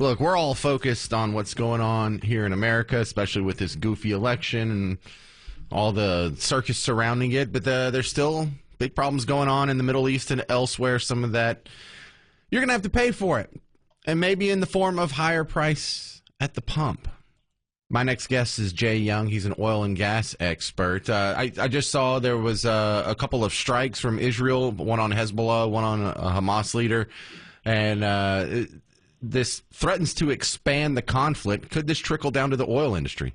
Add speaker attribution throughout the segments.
Speaker 1: Look, we're all focused on what's going on here in America, especially with this goofy election and all the circus surrounding it. But there's still big problems going on in the Middle East and elsewhere. Some of that, you're going to have to pay for it, and maybe in the form of higher price at the pump. My next guest is Jay Young. He's an oil and gas expert. I just saw there was a couple of strikes from Israel, one on Hezbollah, one on a Hamas leader, and this threatens to expand the conflict. Could this trickle down to the oil industry?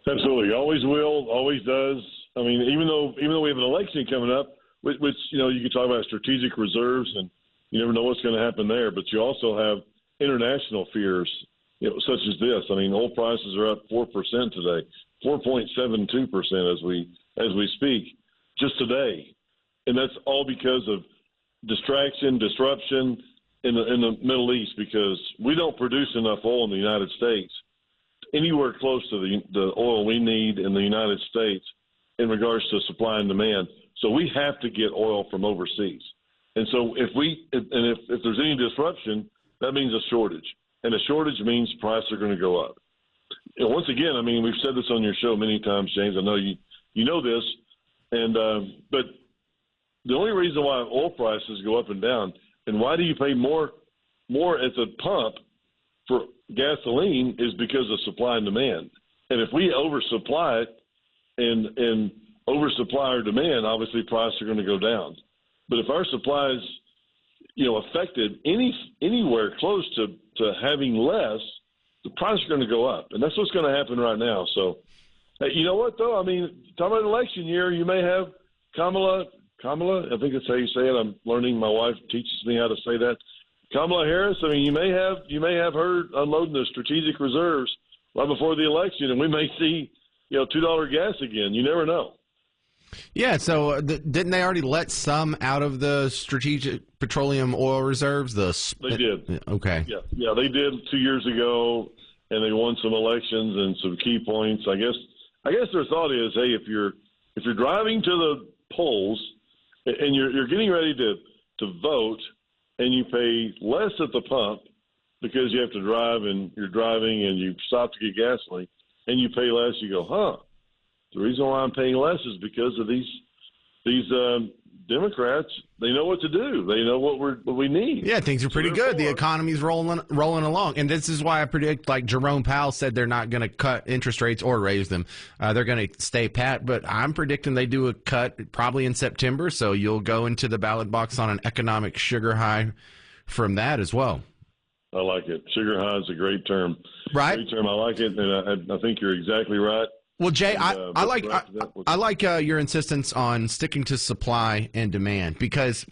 Speaker 2: Absolutely. Always will, always does. I mean, even though we have an election coming up, which you can talk about strategic reserves, and you never know what's going to happen there, but you also have international fears, such as this. I mean, oil prices are up 4% today, 4.72% as we speak, just today. And that's all because of distraction, disruption in the Middle East, because we don't produce enough oil in the United States anywhere close to the oil we need in the United States in regards to supply and demand. So we have to get oil from overseas. And so if there's any disruption, that means a shortage. And a shortage means prices are going to go up. And once again, I mean, we've said this on your show many times, James. I know you know this. And but the only reason why oil prices go up and down, and why do you pay more at the pump for gasoline, is because of supply and demand. And if we oversupply it and oversupply our demand, obviously prices are going to go down. But if our supply is, affected anywhere close to having less, the prices are going to go up. And that's what's going to happen right now. So, you know what, though? I mean, talking about election year, you may have Kamala, I think that's how you say it. I'm learning. My wife teaches me how to say that. Kamala Harris. I mean, you may have her unloading the strategic reserves right before the election, and we may see, $2 gas again. You never know.
Speaker 1: Yeah. So didn't they already let some out of the strategic petroleum oil reserves?
Speaker 2: They did.
Speaker 1: Okay.
Speaker 2: Yeah, they did 2 years ago, and they won some elections and some key points. I guess their thought is, hey, if you're driving to the polls and you're getting ready to vote, and you pay less at the pump because you have to drive, and you're driving and you stop to get gasoline, and you pay less, you go, the reason why I'm paying less is because of these Democrats. They know what to do. They know what we need.
Speaker 1: Yeah, things are pretty good. The economy's rolling along. And this is why I predict, like Jerome Powell said, they're not going to cut interest rates or raise them. They're going to stay pat. But I'm predicting they do a cut probably in September. So you'll go into the ballot box on an economic sugar high from that as well.
Speaker 2: I like it. Sugar high is a great term.
Speaker 1: Right.
Speaker 2: Great term. I like it. And I think you're exactly right.
Speaker 1: Well, Jay, I like your insistence on sticking to supply and demand, because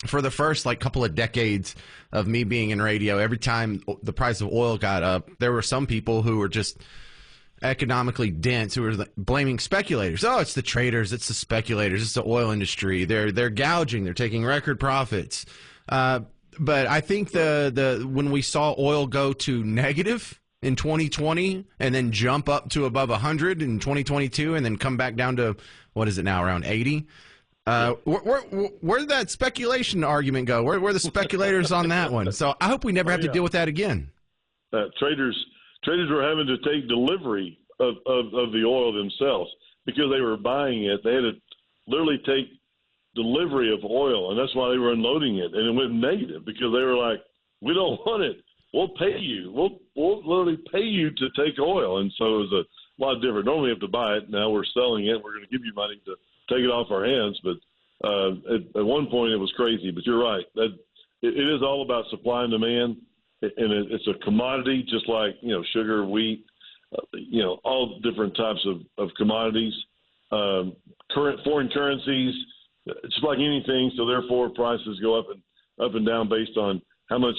Speaker 1: for the first couple of decades of me being in radio, every time the price of oil got up, there were some people who were just economically dense who were blaming speculators. Oh, it's the traders, it's the speculators, it's the oil industry. They're gouging, they're taking record profits. But I think when we saw oil go to negative in 2020 and then jump up to above 100 in 2022 and then come back down to, what is it now, around 80? Where did that speculation argument go? Where were the speculators on that one? So I hope we never have to deal with that again.
Speaker 2: Traders were having to take delivery of the oil themselves because they were buying it. They had to literally take delivery of oil, and that's why they were unloading it. And it went negative because they were like, we don't want it. We'll pay you. We'll literally pay you to take oil. And so it was a lot different. Normally we have to buy it. Now we're selling it. We're going to give you money to take it off our hands. But at one point it was crazy. But you're right. That it is all about supply and demand, and it's a commodity just like sugar, wheat, all different types of commodities, foreign currencies, just like anything. So therefore prices go up and down based on how much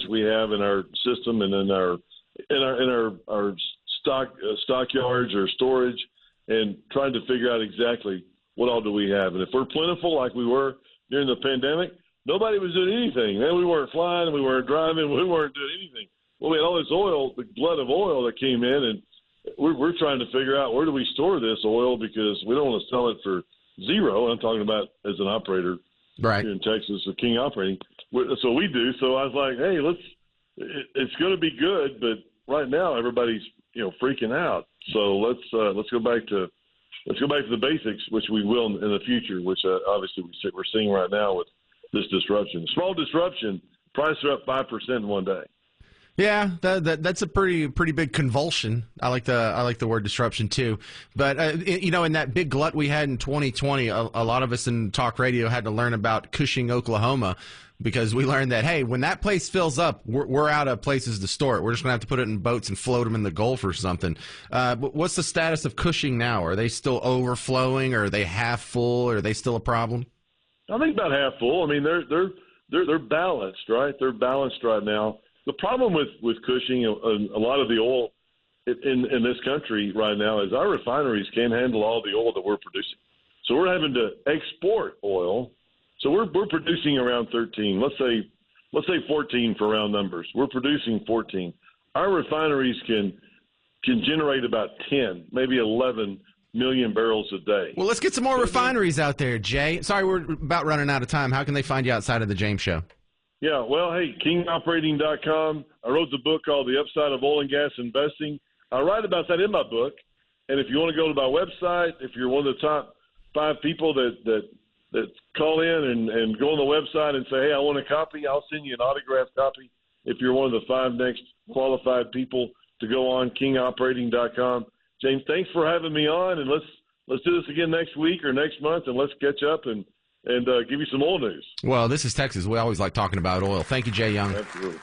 Speaker 2: we have in our system and in our stockyards or storage, and trying to figure out exactly what all do we have. And if we're plentiful like we were during the pandemic, nobody was doing anything. Man, we weren't flying, we weren't driving, we weren't doing anything. Well, we had all this oil, the glut of oil that came in, and we're trying to figure out where do we store this oil, because we don't want to sell it for zero. I'm talking about as an operator
Speaker 1: right
Speaker 2: here in Texas, a king operating. So we do. So I was like, hey, it's going to be good, but right now everybody's freaking out. So let's go back to the basics, which we will in the future, which obviously we're seeing right now with this disruption. Small disruption, prices are up 5% in one day.
Speaker 1: Yeah, that's a pretty big convulsion. I like the word disruption too. But in that big glut we had in 2020, a lot of us in talk radio had to learn about Cushing, Oklahoma, because we learned that, hey, when that place fills up, we're out of places to store it. We're just going to have to put it in boats and float them in the Gulf or something. But what's the status of Cushing now? Are they still overflowing, or are they half full, or are they still a problem?
Speaker 2: I think about half full. I mean, they're balanced, right? They're balanced right now. The problem with Cushing, a lot of the oil in this country right now is our refineries can't handle all the oil that we're producing. So we're having to export oil. So we're producing around 13, let's say 14 for round numbers. We're producing 14. Our refineries can generate about 10, maybe 11 million barrels a day.
Speaker 1: Well, let's get some more refineries out there, Jay. Sorry, we're about running out of time. How can they find you outside of the James Show?
Speaker 2: Yeah, well, hey, kingoperating.com. I wrote the book called The Upside of Oil and Gas Investing. I write about that in my book. And if you want to go to my website, if you're one of the top 5 people that call in and go on the website and say, hey, I want a copy, I'll send you an autographed copy. If you're one of the 5 next qualified people to go on, kingoperating.com. James, thanks for having me on, and let's do this again next week or next month, and let's catch up and give you some oil news.
Speaker 1: Well, this is Texas. We always like talking about oil. Thank you, Jay Young.
Speaker 2: Absolutely.